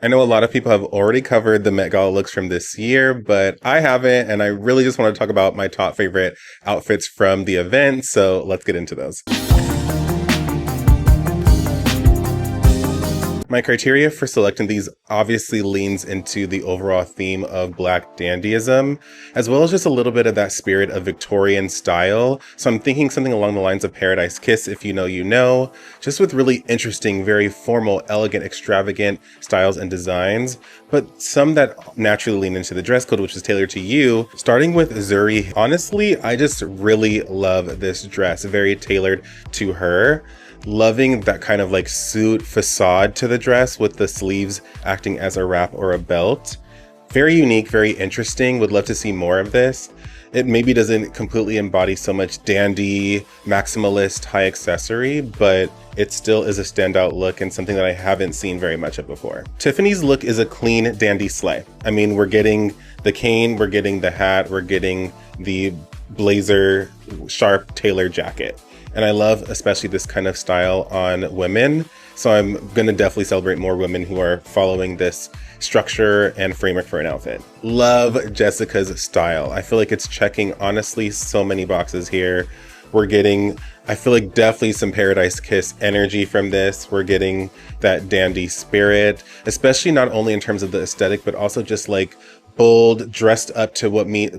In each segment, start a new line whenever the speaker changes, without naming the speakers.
I know a lot of people have already covered the Met Gala looks from this year, but I haven't, and I really just want to talk about my top favorite outfits from the event, so let's get into those. My criteria for selecting these obviously leans into the overall theme of Black Dandyism, as well as just a little bit of that spirit of Victorian style. So I'm thinking something along the lines of Paradise Kiss, if you know, you know, just with really interesting, very formal, elegant, extravagant styles and designs, but some that naturally lean into the dress code, which is tailored to you. Starting with Zuri, honestly, I just really love this dress, very tailored to her. Loving that kind of like suit facade to the dress with the sleeves acting as a wrap or a belt. Very unique, very interesting. Would love to see more of this. It maybe doesn't completely embody so much dandy, maximalist, high accessory, but it still is a standout look and something that I haven't seen very much of before. Tiffany's look is a clean, dandy slay. I mean, we're getting the cane, we're getting the hat, we're getting the blazer, sharp tailor jacket. And I love especially this kind of style on women. So I'm gonna definitely celebrate more women who are following this structure and framework for an outfit. Love Jessica's style. I feel like it's checking honestly so many boxes here. We're getting, I feel like definitely some Paradise Kiss energy from this. We're getting that dandy spirit, especially not only in terms of the aesthetic, but also just like bold, dressed up to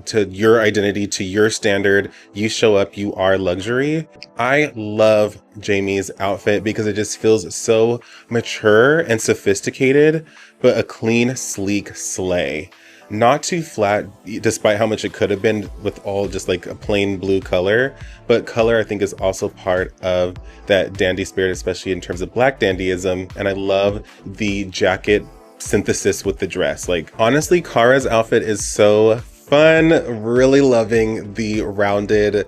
to your identity, to your standard. You show up, you are luxury. I love Jamie's outfit because it just feels so mature and sophisticated, but a clean, sleek slay. Not too flat, despite how much it could have been with all just like a plain blue color, but color I think is also part of that dandy spirit, especially in terms of Black Dandyism. And I love the jacket synthesis with the dress. Like honestly, Kara's outfit is so fun. Really loving the rounded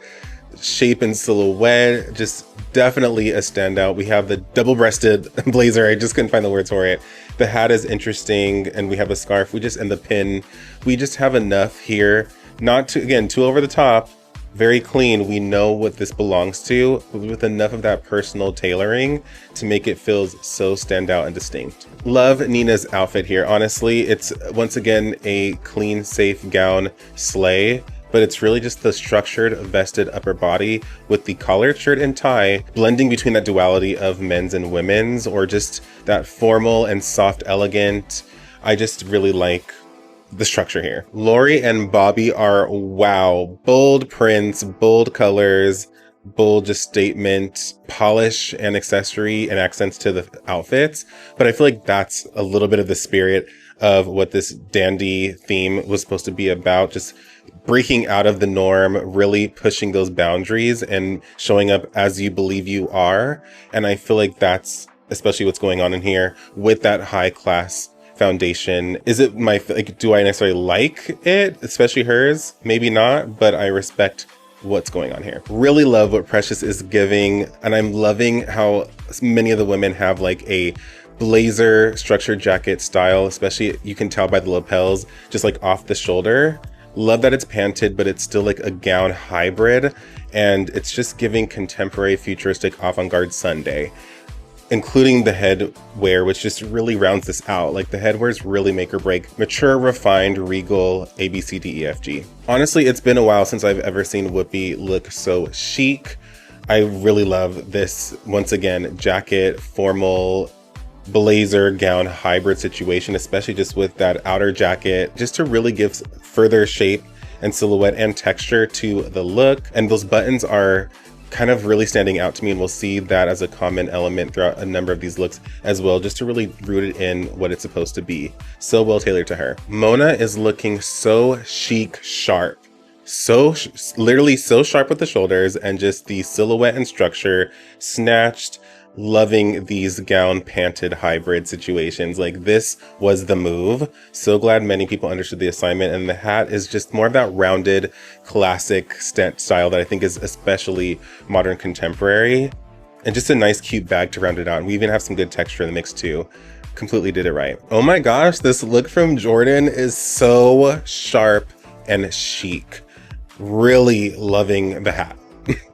shape and silhouette. Just definitely a standout. We have the double-breasted blazer. I just couldn't find the words for it. The hat is interesting, and we have a scarf. And the pin. We just have enough here. Not to, again, too over the top. Very clean. We know what this belongs to, with enough of that personal tailoring to make it feel so standout and distinct. Love Nina's outfit here. Honestly, it's once again a clean, safe gown slay, but it's really just the structured vested upper body with the collared shirt and tie, blending between that duality of men's and women's, or just that formal and soft elegant. I just really like the structure here. Lori and Bobby are wow. Bold prints, bold colors, bold just statement, polish and accessory and accents to the outfits. But I feel like that's a little bit of the spirit of what this dandy theme was supposed to be about. Just breaking out of the norm, really pushing those boundaries and showing up as you believe you are. And I feel like that's especially what's going on in here with that high class foundation. Is it my, like, do I necessarily like it, especially hers? Maybe not, but I respect what's going on here. Really love what Precious is giving, and I'm loving how many of the women have like a blazer structured jacket style, especially you can tell by the lapels just like off the shoulder. Love that it's panted, but it's still like a gown hybrid, and it's just giving contemporary futuristic avant-garde Sunday, including the headwear, which just really rounds this out. Like the headwears really make or break mature, refined, regal, A, B, C, D, E, F, G. Honestly, it's been a while since I've ever seen Whoopi look so chic. I really love this, once again, jacket, formal, blazer, gown, hybrid situation, especially just with that outer jacket, just to really give further shape and silhouette and texture to the look. And those buttons are kind of really standing out to me, and we'll see that as a common element throughout a number of these looks as well, just to really root it in what it's supposed to be. So well tailored to her. Mona is looking so chic, sharp, so literally so sharp with the shoulders, and just the silhouette and structure snatched. Loving these gown panted hybrid situations. Like this was the move. So glad many people understood the assignment, and the hat is just more of that rounded classic style that I think is especially modern contemporary, and just a nice cute bag to round it out. And we even have some good texture in the mix too. Completely did it right. Oh my gosh, this look from Jordan is so sharp and chic. Really loving the hat.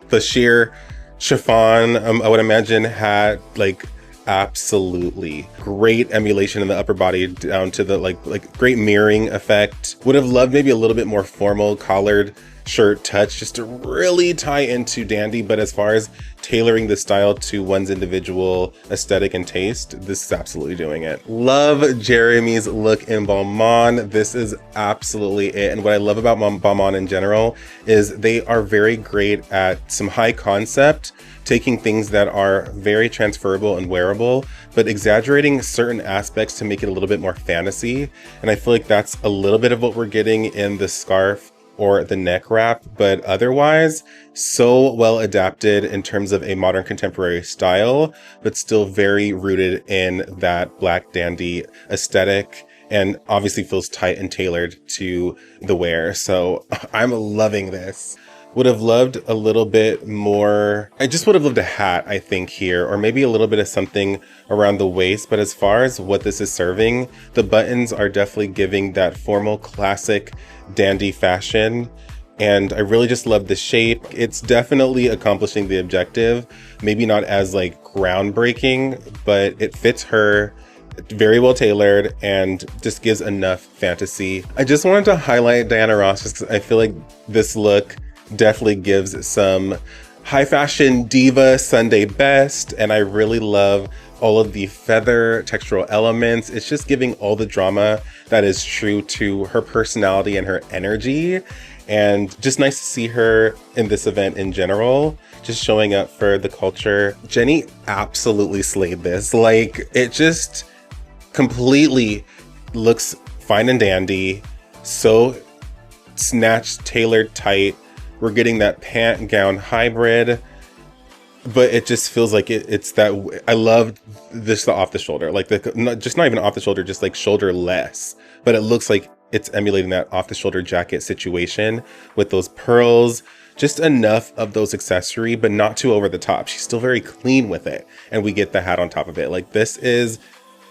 The sheer chiffon, I would imagine, hat, like absolutely. Great emulation in the upper body down to the like great mirroring effect. Would have loved maybe a little bit more formal collared shirt touch just to really tie into dandy, but as far as tailoring the style to one's individual aesthetic and taste, this is absolutely doing it. Love Jeremy's look in Balmain. This is absolutely it. And what I love about Balmain in general is they are very great at some high concept, taking things that are very transferable and wearable, but exaggerating certain aspects to make it a little bit more fantasy. And I feel like that's a little bit of what we're getting in the scarf or the neck wrap, but otherwise so well adapted in terms of a modern contemporary style, but still very rooted in that black dandy aesthetic, and obviously feels tight and tailored to the wear. So I'm loving this. Would have loved a little bit more. I just would have loved a hat, I think, here, or maybe a little bit of something around the waist. But as far as what this is serving, the buttons are definitely giving that formal, classic dandy fashion. And I really just love the shape. It's definitely accomplishing the objective. Maybe not as like groundbreaking, but it fits her. Very well tailored and just gives enough fantasy. I just wanted to highlight Diana Ross just because I feel like this look definitely gives some high fashion diva Sunday best, and I really love all of the feather textural elements. It's just giving all the drama that is true to her personality and her energy, and just nice to see her in this event in general, just showing up for the culture. Jenny absolutely slayed this. Like, it just completely looks fine and dandy, so snatched, tailored, tight. We're getting that pant gown hybrid, but it just feels like it's that. I love this, the off the shoulder, like not even off the shoulder, just like shoulder less, but it looks like it's emulating that off the shoulder jacket situation with those pearls, just enough of those accessory, but not too over the top. She's still very clean with it. And we get the hat on top of it. Like, this is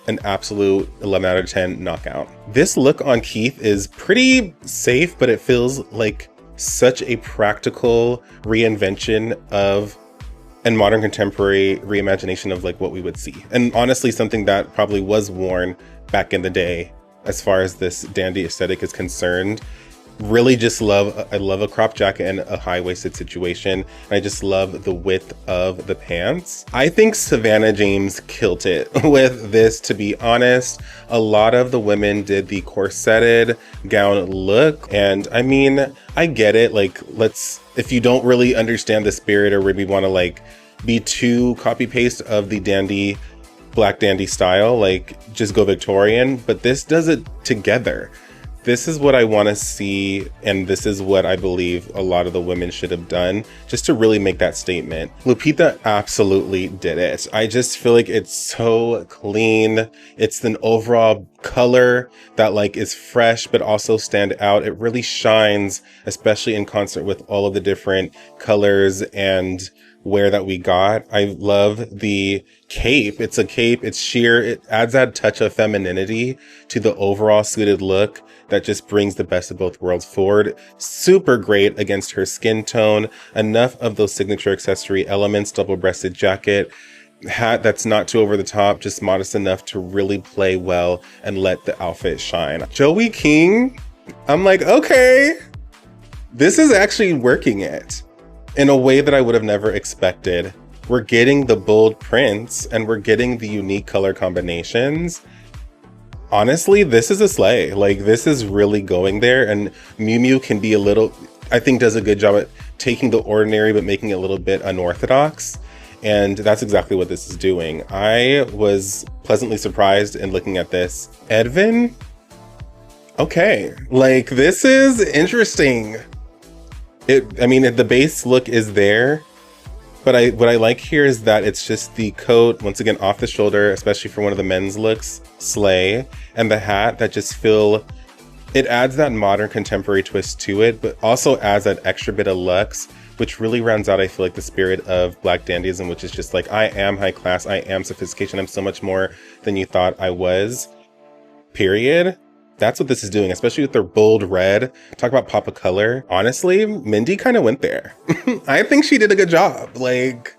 an absolute 11 out of 10 knockout. This look on Keith is pretty safe, but it feels like such a practical reinvention of and modern contemporary reimagination of like what we would see. And honestly, something that probably was worn back in the day as far as this dandy aesthetic is concerned. Really just I love a crop jacket and a high-waisted situation. And I just love the width of the pants. I think Savannah James killed it with this, to be honest. A lot of the women did the corseted gown look. And I mean, I get it. Like, if you don't really understand the spirit or maybe want to like be too copy paste of the dandy, black dandy style, like just go Victorian, but this does it together. This is what I want to see, and this is what I believe a lot of the women should have done just to really make that statement. Lupita absolutely did it. I just feel like it's so clean. It's an overall color that like is fresh but also stand out. It really shines, especially in concert with all of the different colors and wear that we got. I love the cape. It's a cape, it's sheer, it adds that touch of femininity to the overall suited look that just brings the best of both worlds forward. Super great against her skin tone. Enough of those signature accessory elements, double-breasted jacket, hat that's not too over the top, just modest enough to really play well and let the outfit shine. Joey King, I'm like, okay, this is actually working it in a way that I would have never expected. We're getting the bold prints and we're getting the unique color combinations. Honestly, this is a slay. Like, this is really going there, and Miu Miu can be I think does a good job at taking the ordinary but making it a little bit unorthodox. And that's exactly what this is doing. I was pleasantly surprised in looking at this. Edvin? Okay, like, this is interesting. I mean, the base look is there, but what I like here is that it's just the coat, once again, off the shoulder, especially for one of the men's looks, slay, and the hat that just it adds that modern contemporary twist to it, but also adds that extra bit of luxe, which really rounds out, I feel like, the spirit of Black Dandyism, which is just like, I am high class, I am sophistication, I'm so much more than you thought I was, period. That's what this is doing, especially with their bold red. Talk about pop of color. Honestly, Mindy kind of went there. I think she did a good job. Like,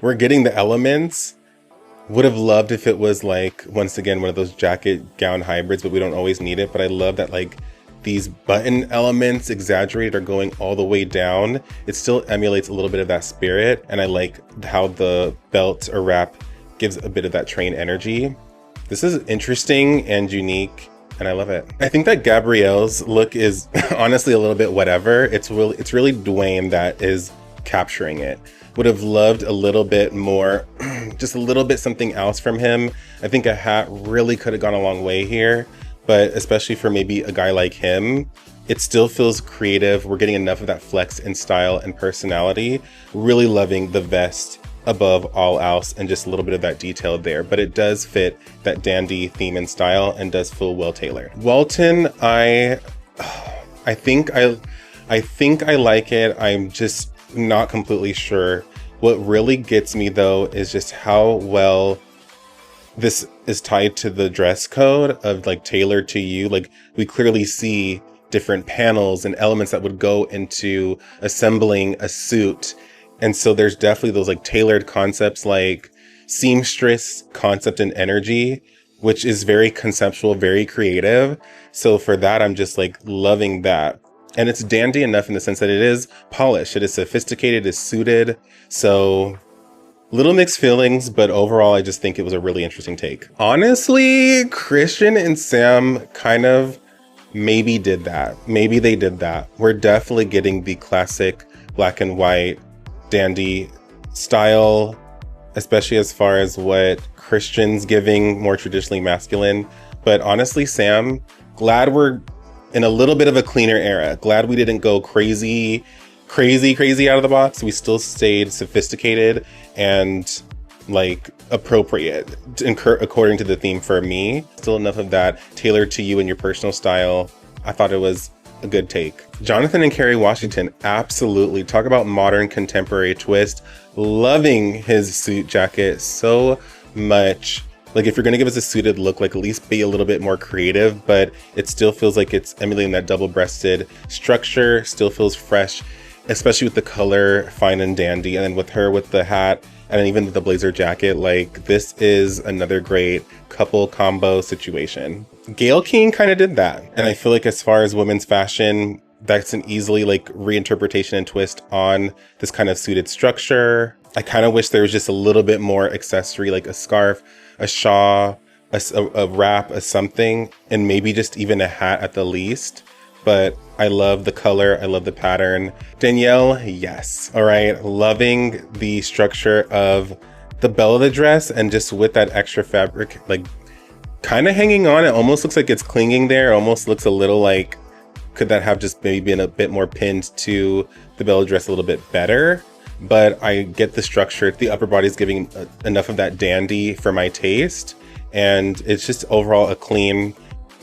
we're getting the elements. Would have loved if it was like, once again, one of those jacket gown hybrids, but we don't always need it. But I love that like these button elements exaggerated are going all the way down. It still emulates a little bit of that spirit. And I like how the belt or wrap gives a bit of that train energy. This is interesting and unique, and I love it. I think that Gabrielle's look is honestly a little bit whatever. It's really Dwayne that is capturing it. Would have loved a little bit more, just a little bit something else from him. I think a hat really could have gone a long way here, but especially for maybe a guy like him, it still feels creative. We're getting enough of that flex in style and personality. Really loving the vest above all else and just a little bit of that detail there, but it does fit that dandy theme and style and does feel well tailored. Walton, I think I like it. I'm just not completely sure. What really gets me though is just how well this is tied to the dress code of like tailored to you. Like we clearly see different panels and elements that would go into assembling a suit. And so there's definitely those like tailored concepts like seamstress concept and energy, which is very conceptual, very creative. So for that, I'm just like loving that. And it's dandy enough in the sense that it is polished, it is sophisticated, it is suited. So little mixed feelings, but overall, I just think it was a really interesting take. Honestly, Christian and Sam kind of maybe did that. Maybe they did that. We're definitely getting the classic black and white dandy style, especially as far as what Christian's giving, more traditionally masculine. But honestly, Sam, glad we're in a little bit of a cleaner era. Glad we didn't go crazy out of the box. We still stayed sophisticated and like appropriate according to the theme for me. Still enough of that tailored to you and your personal style. I thought it was a good take. Jonathan and Kerry Washington, absolutely. Talk about modern contemporary twist. Loving his suit jacket so much. Like if you're gonna give us a suited look, like at least be a little bit more creative, but it still feels like it's emulating that double-breasted structure, still feels fresh, especially with the color, fine and dandy. And then with her with the hat and even the blazer jacket, like this is another great couple combo situation. Gayle King kind of did that. And I feel like as far as women's fashion, that's an easily like reinterpretation and twist on this kind of suited structure. I kind of wish there was just a little bit more accessory, like a scarf, a shawl, a wrap, a something, and maybe just even a hat at the least. But I love the color, I love the pattern. Danielle, yes. All right, loving the structure of the bell of the dress and just with that extra fabric, like kind of hanging on. It almost looks like it's clinging there. It almost looks a little like, could that have just maybe been a bit more pinned to the bell of the dress a little bit better? But I get the structure. The upper body is giving enough of that dandy for my taste. And it's just overall a clean,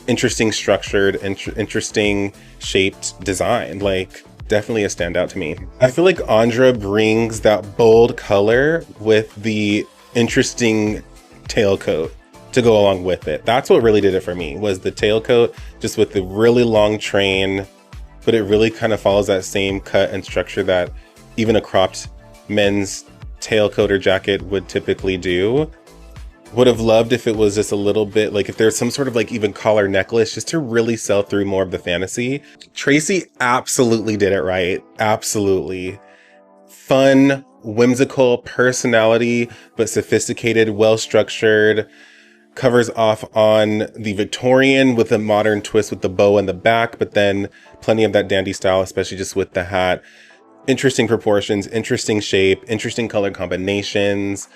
interesting structured, interesting shaped design. Like definitely a standout to me. I feel like Andra brings that bold color with the interesting tailcoat to go along with it. That's what really did it for me, was the tailcoat, just with the really long train, but it really kind of follows that same cut and structure that even a cropped men's tailcoat or jacket would typically do. Would have loved if it was just a little bit like if there's some sort of like even collar necklace just to really sell through more of the fantasy. Tracy absolutely did it right. Absolutely. Fun, whimsical personality, but sophisticated, well-structured. Covers off on the Victorian with a modern twist with the bow in the back, but then plenty of that dandy style, especially just with the hat. Interesting proportions, interesting shape, interesting color combinations,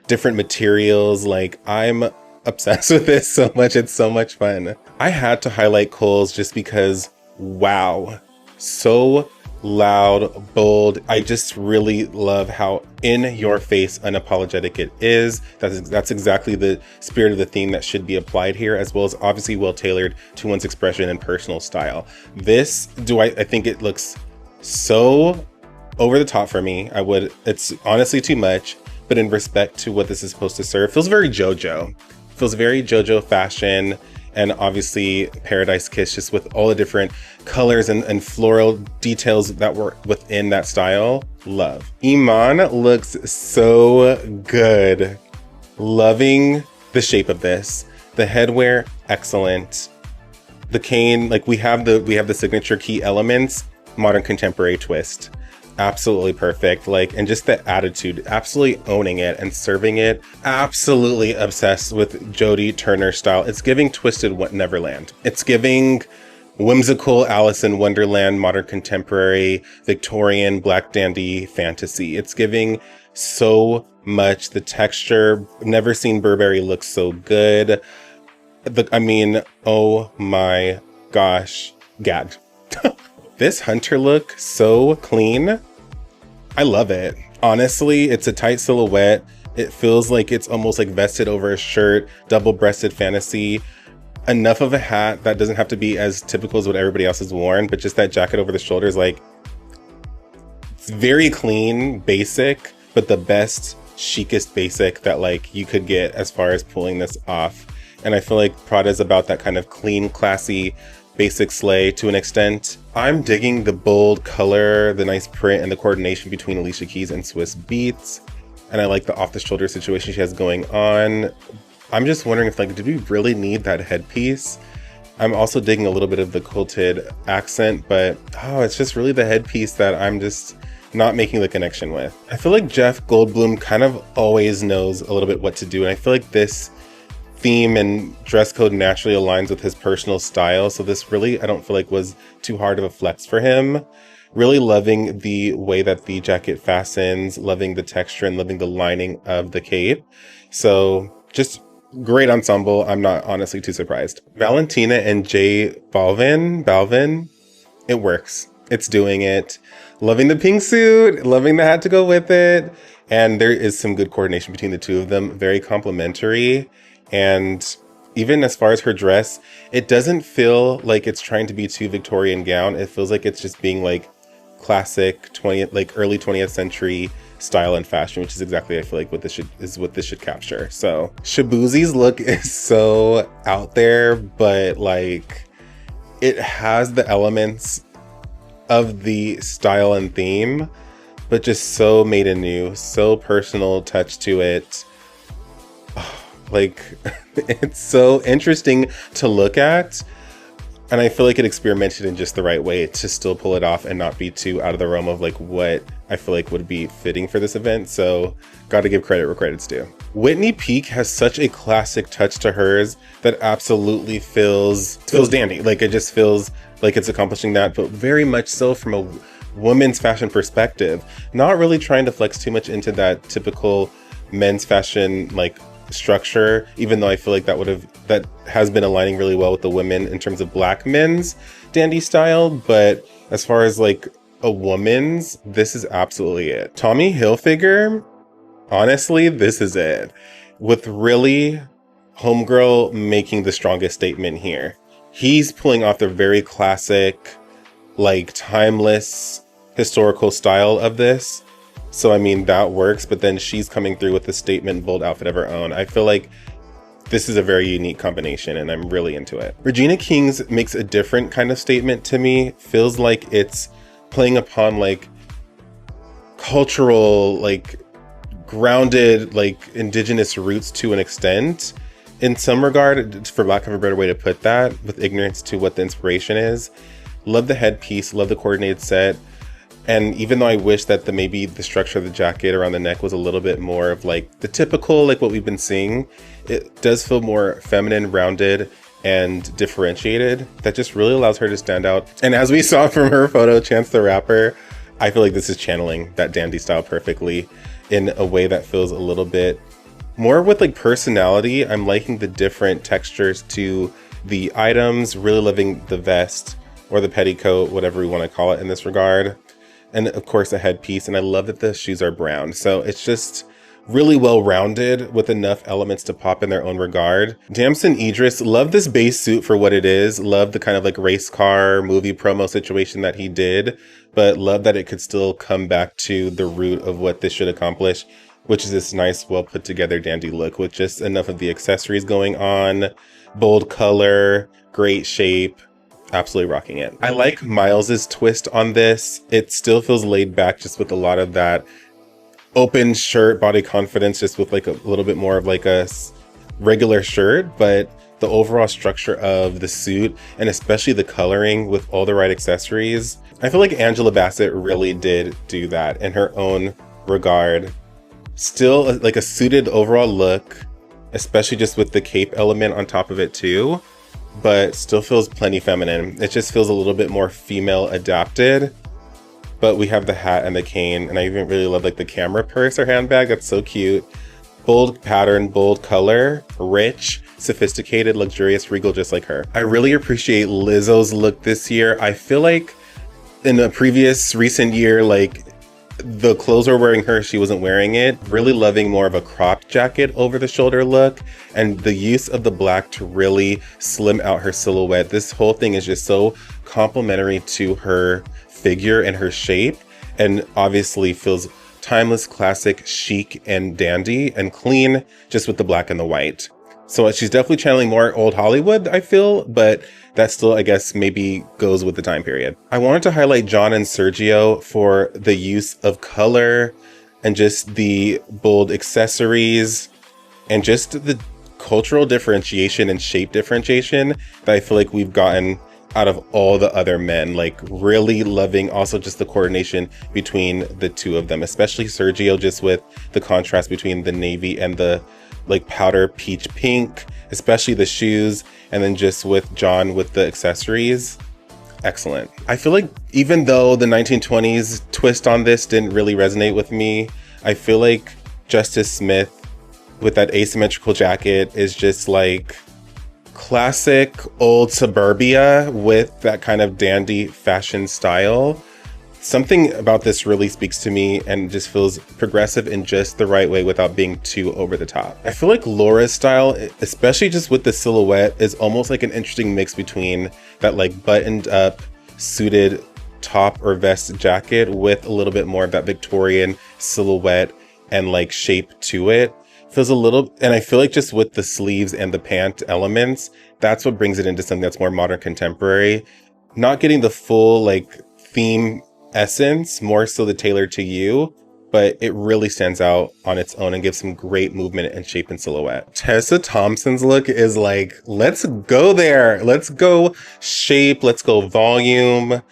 different materials. Like I'm obsessed with this so much. It's so much fun. I had to highlight Kohl's just because, wow, so loud, bold. I just really love how in your face, unapologetic it is. That's exactly the spirit of the theme that should be applied here, as well as obviously well tailored to one's expression and personal style. This, I think it looks so over the top for me. It's honestly too much, but in respect to what this is supposed to serve, feels very JoJo. Feels very JoJo fashion. And obviously Paradise Kiss, just with all the different colors and floral details that were within that style. Love. Iman looks so good. Loving the shape of this. The headwear, excellent. The cane, like we have the signature key elements, modern contemporary twist. Absolutely perfect. Like, and just the attitude, absolutely owning it and serving it. Absolutely obsessed with Jodie Turner style. It's giving Twisted Neverland. It's giving whimsical Alice in Wonderland, modern contemporary, Victorian, black dandy fantasy. It's giving so much. The texture, never seen Burberry look so good. I mean, oh my gosh, gagged. This hunter look, so clean. I love it. Honestly, it's a tight silhouette. It feels like it's almost like vested over a shirt, double-breasted fantasy. Enough of a hat that doesn't have to be as typical as what everybody else has worn, but just that jacket over the shoulders, like, it's very clean, basic, but the best, chicest basic that like you could get as far as pulling this off. And I feel like Prada's about that kind of clean, classy, basic slay to an extent. I'm digging the bold color, the nice print, and the coordination between Alicia Keys and Swiss Beats. And I like the off-the-shoulder situation she has going on. I'm just wondering if, like, did we really need that headpiece? I'm also digging a little bit of the quilted accent, but it's just really the headpiece that I'm just not making the connection with. I feel like Jeff Goldblum kind of always knows a little bit what to do, and I feel like this theme and dress code naturally aligns with his personal style. So this really, I don't feel like was too hard of a flex for him. Really loving the way that the jacket fastens, loving the texture and loving the lining of the cape. So just great ensemble. I'm not honestly too surprised. Valentina and J Balvin, it works. It's doing it. Loving the pink suit, loving the hat to go with it. And there is some good coordination between the two of them. Very complimentary. And even as far as her dress, it doesn't feel like it's trying to be too Victorian gown. It feels like it's just being like classic 20th, like early 20th century style and fashion, which is exactly, I feel like, what this should capture. So Shaboozie's look is so out there, but like it has the elements of the style and theme, but just so made anew, so personal touch to it. Like, it's so interesting to look at, and I feel like it experimented in just the right way to still pull it off and not be too out of the realm of like what I feel like would be fitting for this event. So gotta give credit where credit's due. Whitney Peak has such a classic touch to hers that absolutely feels dandy. Like, it just feels like it's accomplishing that, but very much so from a woman's fashion perspective, not really trying to flex too much into that typical men's fashion like structure, even though I feel like that has been aligning really well with the women in terms of black men's dandy style. But as far as like a woman's, this is absolutely it. Tommy Hilfiger, honestly, this is it. With really homegirl making the strongest statement here. He's pulling off the very classic, like timeless historical style of this. So, I mean, that works, but then she's coming through with a statement bold outfit of her own. I feel like this is a very unique combination and I'm really into it. Regina King's makes a different kind of statement to me. Feels like it's playing upon like cultural, like grounded, like indigenous roots to an extent. In some regard, for lack of a better way to put that, with ignorance to what the inspiration is. Love the headpiece, love the coordinated set. And even though I wish that maybe the structure of the jacket around the neck was a little bit more of like the typical, like what we've been seeing, it does feel more feminine, rounded, and differentiated. That just really allows her to stand out. And as we saw from her photo, Chance the Rapper, I feel like this is channeling that dandy style perfectly in a way that feels a little bit more with like personality. I'm liking the different textures to the items, really loving the vest or the petticoat, whatever we want to call it in this regard. And of course a headpiece, and I love that the shoes are brown. So it's just really well-rounded with enough elements to pop in their own regard. Damson Idris, love this base suit for what it is. Love the kind of like race car movie promo situation that he did, but love that it could still come back to the root of what this should accomplish, which is this nice, well put together dandy look with just enough of the accessories going on, bold color, great shape. Absolutely rocking it. I like Miles's twist on this. It still feels laid back just with a lot of that open shirt, body confidence, just with like a little bit more of like a regular shirt, but the overall structure of the suit and especially the coloring with all the right accessories. I feel like Angela Bassett really did do that in her own regard. Still like a suited overall look, especially just with the cape element on top of it too, but still feels plenty feminine. It just feels a little bit more female adapted. But we have the hat and the cane, and I even really love like the camera purse or handbag. That's so cute. Bold pattern, bold color, rich, sophisticated, luxurious, regal, just like her. I really appreciate Lizzo's look this year. I feel like in a previous recent year, like the clothes were wearing her, she wasn't wearing it. Really loving more of a cropped jacket over the shoulder look, and the use of the black to really slim out her silhouette. This whole thing is just so complimentary to her figure and her shape, and obviously feels timeless, classic, chic, and dandy, and clean, just with the black and the white. So she's definitely channeling more old Hollywood, I feel, but that still, I guess, maybe goes with the time period. I wanted to highlight John and Sergio for the use of color and just the bold accessories and just the cultural differentiation and shape differentiation that I feel like we've gotten out of all the other men. Like really loving also just the coordination between the two of them, especially Sergio, just with the contrast between the navy and the like powder peach pink, especially the shoes, and then just with John with the accessories. Excellent. I feel like even though the 1920s twist on this didn't really resonate with me, I feel like Justice Smith with that asymmetrical jacket is just like classic old suburbia with that kind of dandy fashion style. Something about this really speaks to me and just feels progressive in just the right way without being too over the top. I feel like Laura's style, especially just with the silhouette, is almost like an interesting mix between that like buttoned up suited top or vest jacket with a little bit more of that Victorian silhouette and like shape to it. Feels a little, and I feel like just with the sleeves and the pant elements, that's what brings it into something that's more modern contemporary. Not getting the full like theme essence, more so the tailored to you, but it really stands out on its own and gives some great movement and shape and silhouette. Tessa Thompson's look is like, let's go there. Let's go shape, let's go volume.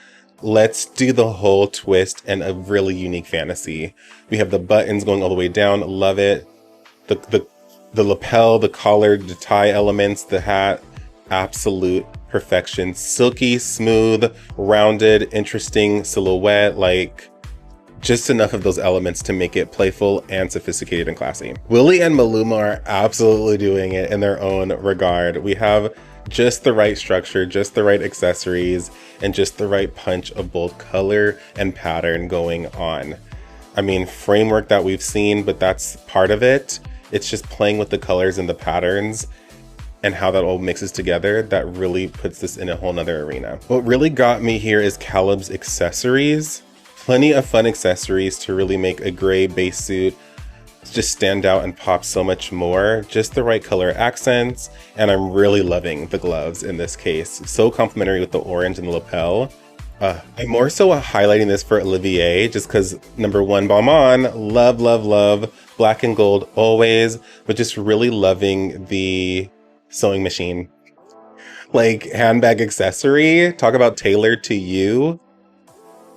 Let's do the whole twist and a really unique fantasy. We have the buttons going all the way down. Love it. The lapel, the collar, the tie elements, the hat, absolute perfection. Silky, smooth, rounded, interesting silhouette, like just enough of those elements to make it playful and sophisticated and classy. Willie and Maluma are absolutely doing it in their own regard. We have just the right structure, just the right accessories, and just the right punch of both color and pattern going on. I mean, framework that we've seen, but that's part of it. It's just playing with the colors and the patterns and how that all mixes together that really puts this in a whole nother arena. What really got me here is Caleb's accessories. Plenty of fun accessories to really make a gray base suit just stand out and pop so much more. Just the right color accents, and I'm really loving the gloves in this case. So complimentary with the orange and the lapel. I'm more so highlighting this for Olivier just because number one, Balmain, love, love, love. Black and gold always, but just really loving the sewing machine. Like handbag accessory, talk about tailored to you.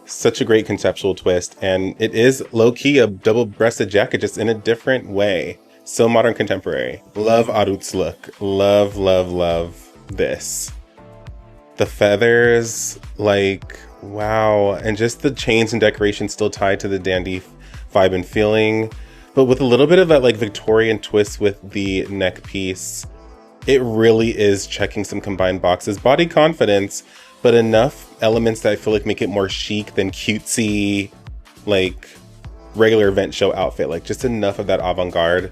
Such a great conceptual twist, and it is low-key a double-breasted jacket just in a different way. So modern contemporary. Love Arut's look. Love, love, love this. The feathers, like, wow. And just the chains and decorations still tied to the dandy vibe and feeling, but with a little bit of that like Victorian twist with the neck piece. It really is checking some combined boxes. Body confidence, but enough elements that I feel like make it more chic than cutesy, like regular event show outfit. Like just enough of that avant-garde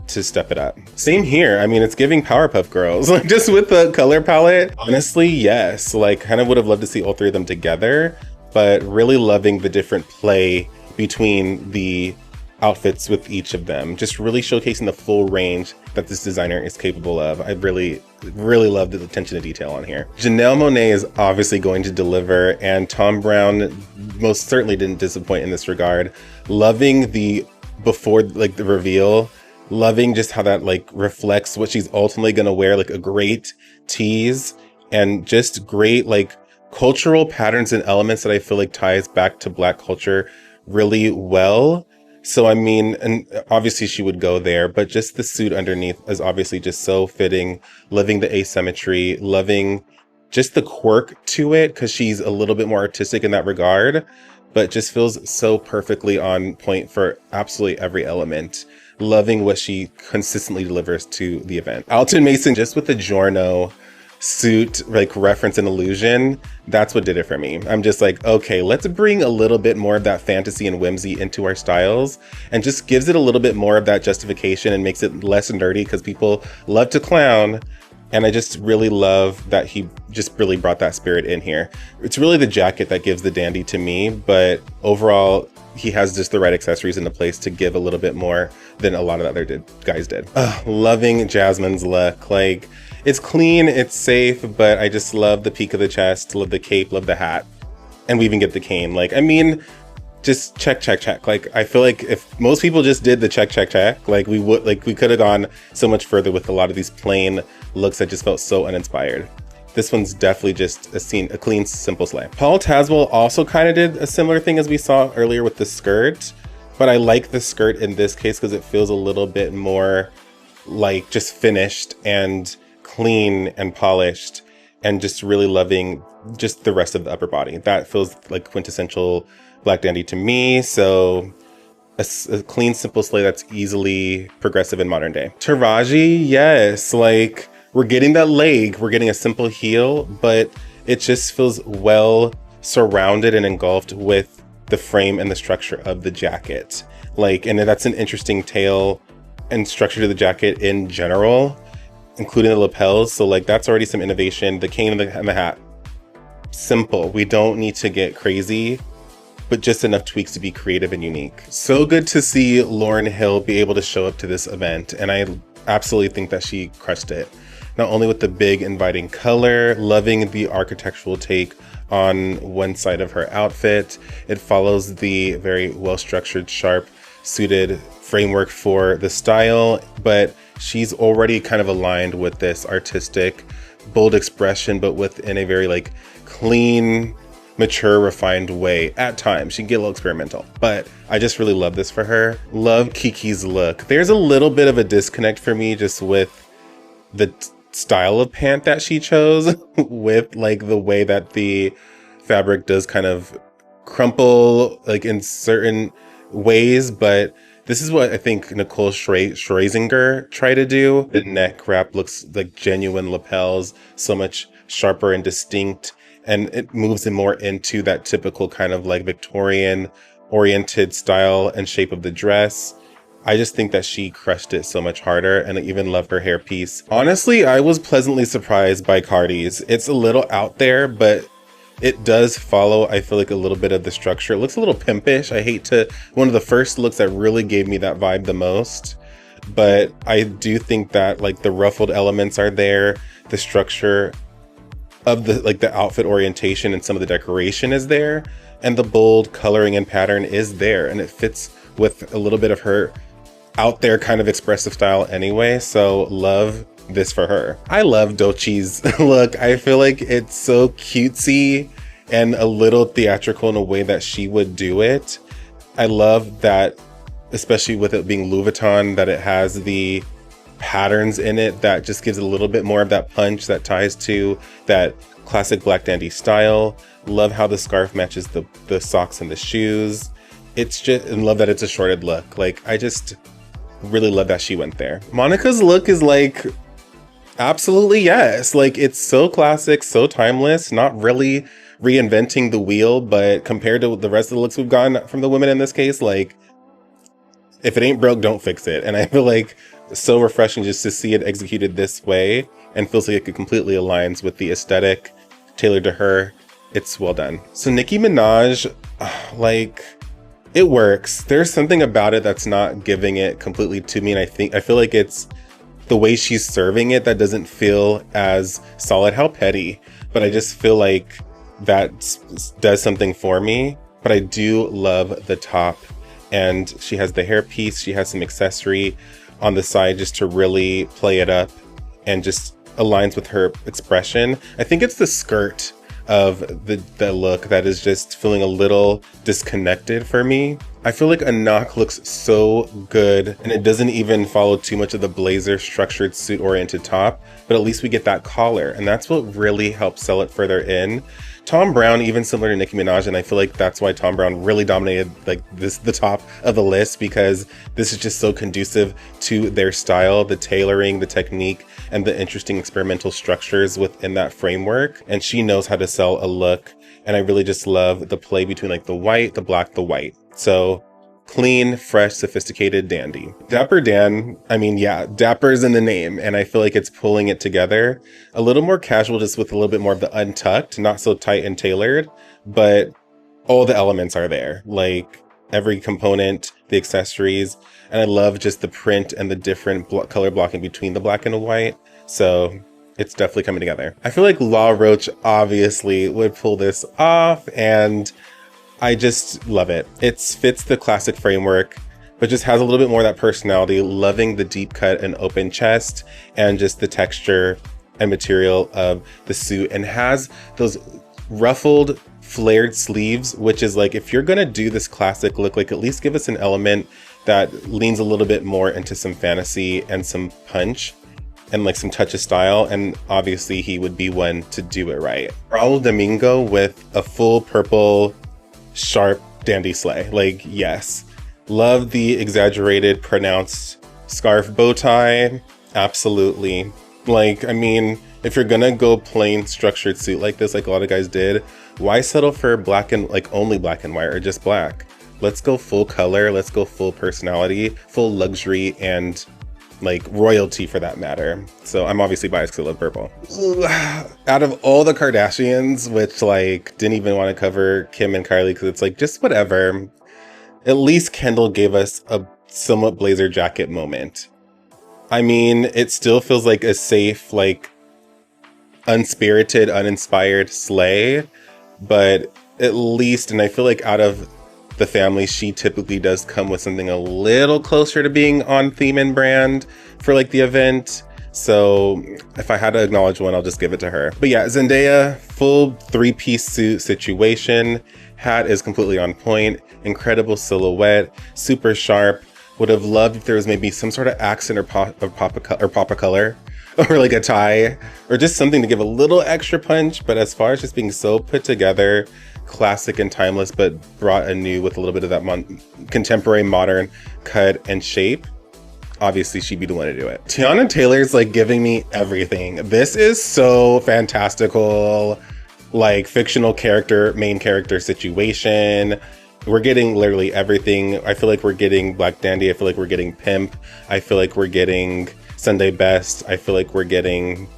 to step it up. Same here. I mean, it's giving Powerpuff Girls, like just with the color palette. Honestly, yes. Like kind of would have loved to see all three of them together, but really loving the different play between the outfits with each of them. Just really showcasing the full range that this designer is capable of. I really love the attention to detail on here. Janelle Monáe is obviously going to deliver, and Tom Brown most certainly didn't disappoint in this regard. Loving the before like the reveal. Loving just how that like reflects what she's ultimately gonna wear, like a great tease and just great like cultural patterns and elements that I feel like ties back to Black culture really well. So I mean, and obviously she would go there, but just the suit underneath is obviously just so fitting, loving the asymmetry, loving just the quirk to it, because she's a little bit more artistic in that regard, but just feels so perfectly on point for absolutely every element. Loving what she consistently delivers to the event. Alton Mason, just with the Giorno suit, like reference and illusion, that's what did it for me. I'm just like, okay, let's bring a little bit more of that fantasy and whimsy into our styles, and just gives it a little bit more of that justification and makes it less nerdy, because people love to clown. And I just really love that he just really brought that spirit in here. It's really the jacket that gives the dandy to me, but overall, he has just the right accessories in the place to give a little bit more than a lot of the other guys did. Loving Jasmine's look. Like, it's clean, it's safe, but I just love the peak of the chest, love the cape, love the hat. And we even get the cane. Like, I mean, just check, check, check. Like, I feel like if most people just did the check, check, check, like we could have gone so much further with a lot of these plain looks that just felt so uninspired. This one's definitely just a clean, simple slay. Paul Tazewell also kind of did a similar thing as we saw earlier with the skirt, but I like the skirt in this case because it feels a little bit more like just finished and clean and polished, and just really loving just the rest of the upper body. That feels like quintessential Black Dandy to me. So a clean, simple slay that's easily progressive in modern day. Taraji, yes, like we're getting that leg, we're getting a simple heel, but it just feels well surrounded and engulfed with the frame and the structure of the jacket. Like, and that's an interesting tail and structure to the jacket in general, including the lapels. So like that's already some innovation. The cane and the hat, simple. We don't need to get crazy, but just enough tweaks to be creative and unique. So good to see Lauryn Hill be able to show up to this event, and I absolutely think that she crushed it. Not only with the big inviting color, loving the architectural take on one side of her outfit. It follows the very well-structured, sharp, suited framework for the style, but she's already kind of aligned with this artistic, bold expression, but within a very like clean, mature, refined way. At times she can get a little experimental, but I just really love this for her. Love Kiki's look. There's a little bit of a disconnect for me just with the style of pant that she chose with like the way that the fabric does kind of crumple like in certain ways, but this is what I think Nicole Scherzinger tried to do. The neck wrap looks like genuine lapels, so much sharper and distinct, and it moves it more into that typical kind of like Victorian oriented style and shape of the dress. I just think that she crushed it so much harder, and I even love her hairpiece. Honestly, I was pleasantly surprised by Cardi's. It's a little out there, but it does follow, I feel like, a little bit of the structure. It looks a little pimpish. One of the first looks that really gave me that vibe the most. But I do think that like the ruffled elements are there. The structure of the outfit orientation and some of the decoration is there. And the bold coloring and pattern is there. And it fits with a little bit of her out there kind of expressive style anyway. So love this for her. I love Doechie's look. I feel like it's so cutesy and a little theatrical in a way that she would do it. I love that, especially with it being Louis Vuitton, that it has the patterns in it that just gives it a little bit more of that punch that ties to that classic Black Dandy style. Love how the scarf matches the socks and the shoes. It's just, and love that it's a shorted look. Like, I just really love that she went there. Monica's look is like, absolutely yes. Like, it's so classic, so timeless, not really reinventing the wheel, but compared to the rest of the looks we've gotten from the women in this case, like, if it ain't broke, don't fix it. And I feel like so refreshing just to see it executed this way, and feels like it completely aligns with the aesthetic tailored to her. It's well done. So Nicki Minaj, like, it works. There's something about it that's not giving it completely to me, and I feel like it's the way she's serving it that doesn't feel as solid. How petty, but I just feel like that does something for me. But I do love the top And she has the hairpiece, she has some accessory on the side just to really play it up and just aligns with her expression. I think it's the skirt of the look that is just feeling a little disconnected for me. I feel like Anak looks so good, and it doesn't even follow too much of the blazer structured suit oriented top, but at least we get that collar, and that's what really helps sell it further in. Tom Brown, even similar to Nicki Minaj, and I feel like that's why Tom Brown really dominated like the top of the list, because this is just so conducive to their style, the tailoring, the technique, and the interesting experimental structures within that framework. And she knows how to sell a look, and I really just love the play between like the white, the black, the white. So clean, fresh, sophisticated dandy. Dapper Dan, I mean, yeah, dapper's in the name, and I feel like it's pulling it together. A little more casual, just with a little bit more of the untucked, not so tight and tailored, but all the elements are there. Like every component, the accessories, and I love just the print and the different color blocking between the black and the white. So it's definitely coming together. I feel like Law Roach obviously would pull this off, and I just love it. It fits the classic framework, but just has a little bit more of that personality, loving the deep cut and open chest and just the texture and material of the suit, and has those ruffled flared sleeves, which is like, if you're gonna do this classic look, like at least give us an element that leans a little bit more into some fantasy and some punch and like some touch of style, and obviously he would be one to do it right. Raul Domingo with a full purple sharp dandy slay. Like, yes. Love the exaggerated pronounced scarf bow tie. Absolutely. Like, I mean, if you're gonna go plain structured suit like this, like a lot of guys did, why settle for black and like only black and white or just black? Let's go full color. Let's go full personality, full luxury, and like royalty for that matter. So I'm obviously biased because I love purple. Out of all the Kardashians, which like didn't even want to cover Kim and Kylie because it's like just whatever, at least Kendall gave us a somewhat blazer jacket moment. I mean, it still feels like a safe, like unspirited, uninspired slay, but at least, and I feel like out of the family, she typically does come with something a little closer to being on theme and brand for like the event. So if I had to acknowledge one, I'll just give it to her. But yeah, Zendaya, full 3-piece suit situation. Hat is completely on point. Incredible silhouette, super sharp. Would have loved if there was maybe some sort of accent or pop of color, or like a tie, or just something to give a little extra punch. But as far as just being so put together, classic and timeless, but brought anew with a little bit of that contemporary modern cut and shape, obviously she'd be the one to do it. Tiana Taylor's like giving me everything. This is so fantastical, like fictional character, main character situation. We're getting literally everything. I feel like we're getting Black Dandy. I feel like we're getting Pimp. I feel like we're getting Sunday Best. I feel like we're getting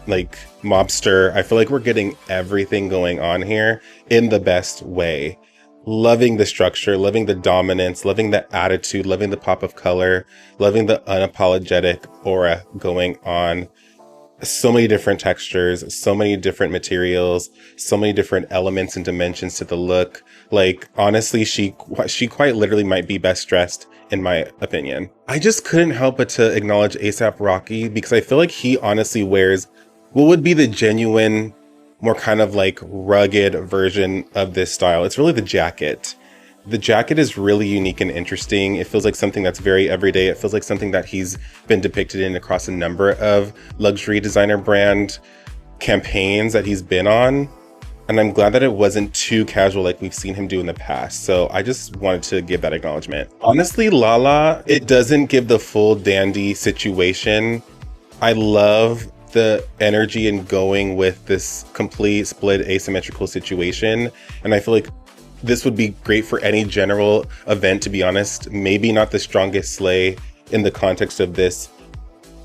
like mobster. I feel like we're getting everything going on here in the best way. Loving the structure, loving the dominance, loving the attitude, loving the pop of color, loving the unapologetic aura going on. So many different textures, so many different materials, so many different elements and dimensions to the look. Like, honestly, she quite literally might be best dressed, in my opinion. I just couldn't help but to acknowledge A$AP Rocky, because I feel like he honestly wears what would be the genuine, more kind of like rugged version of this style. It's really the jacket. The jacket is really unique and interesting. It feels like something that's very everyday. It feels like something that he's been depicted in across a number of luxury designer brand campaigns that he's been on. And I'm glad that it wasn't too casual like we've seen him do in the past. So I just wanted to give that acknowledgement. Honestly, Lala, it doesn't give the full dandy situation. I love the energy and going with this complete split asymmetrical situation. And I feel like this would be great for any general event, to be honest. Maybe not the strongest slay in the context of this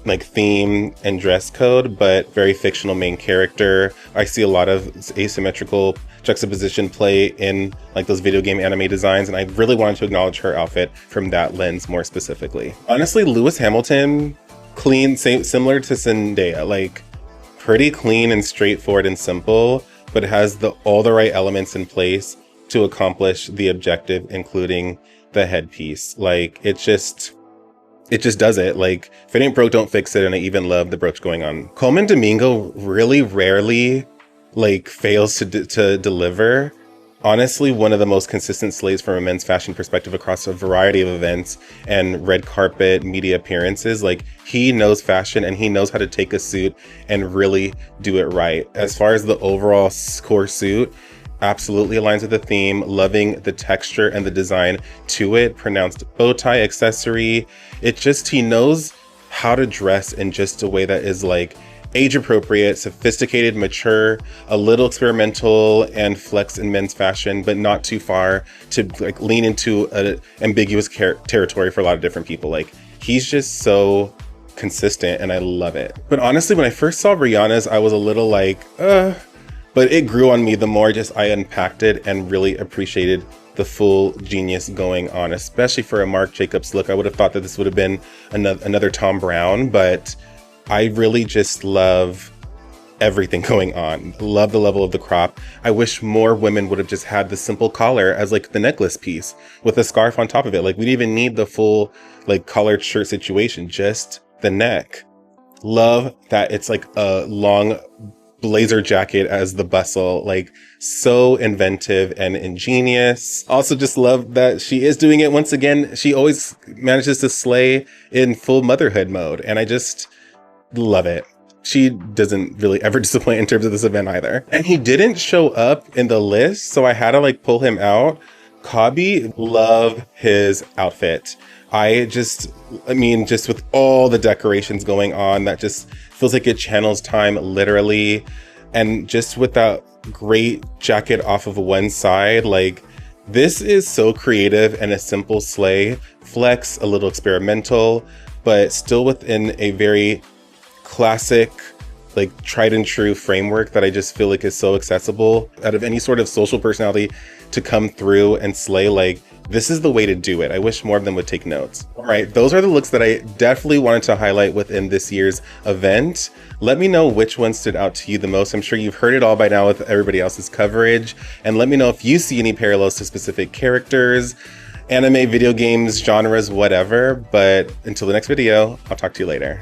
like theme and dress code, but very fictional main character. I see a lot of asymmetrical juxtaposition play in like those video game anime designs, and I really wanted to acknowledge her outfit from that lens more specifically. Honestly, Lewis Hamilton, clean, similar to Zendaya, like pretty clean and straightforward and simple, but has all the right elements in place to accomplish the objective, including the headpiece. Like, it just does it. Like, if it ain't broke, don't fix it. And I even love the brooch going on. Coleman Domingo really rarely like fails to deliver. Honestly, one of the most consistent slates from a men's fashion perspective across a variety of events and red carpet media appearances. Like, he knows fashion and he knows how to take a suit and really do it right. As far as the overall core suit, absolutely aligns with the theme, loving the texture and the design to it, pronounced bow tie accessory. He knows how to dress in just a way that is like age appropriate, sophisticated, mature, a little experimental and flex in men's fashion, but not too far to like lean into an ambiguous territory for a lot of different people. Like, he's just so consistent and I love it. But honestly, when I first saw Rihanna's, I was a little like, but it grew on me the more just I unpacked it and really appreciated the full genius going on, especially for a Marc Jacobs look. I would have thought that this would have been another Tom Brown, but I really just love everything going on. Love the level of the crop. I wish more women would have just had the simple collar as like the necklace piece with a scarf on top of it. Like, we didn't even need the full like collared shirt situation, just the neck. Love that it's like a long blazer jacket as the bustle, like so inventive and ingenious. Also just love that she is doing it once again. She always manages to slay in full motherhood mode, and I just love it. She doesn't really ever disappoint in terms of this event either. And he didn't show up in the list, so I had to like pull him out. Kabi, love his outfit. Just with all the decorations going on, that just feels like it channels time literally. And just with that great jacket off of one side, like, this is so creative and a simple slay. Flex, a little experimental, but still within a very classic, like tried and true framework that I just feel like is so accessible. Out of any sort of social personality to come through and slay, like, this is the way to do it. I wish more of them would take notes. All right, those are the looks that I definitely wanted to highlight within this year's event. Let me know which one stood out to you the most. I'm sure you've heard it all by now with everybody else's coverage. And let me know if you see any parallels to specific characters, anime, video games, genres, whatever. But until the next video, I'll talk to you later.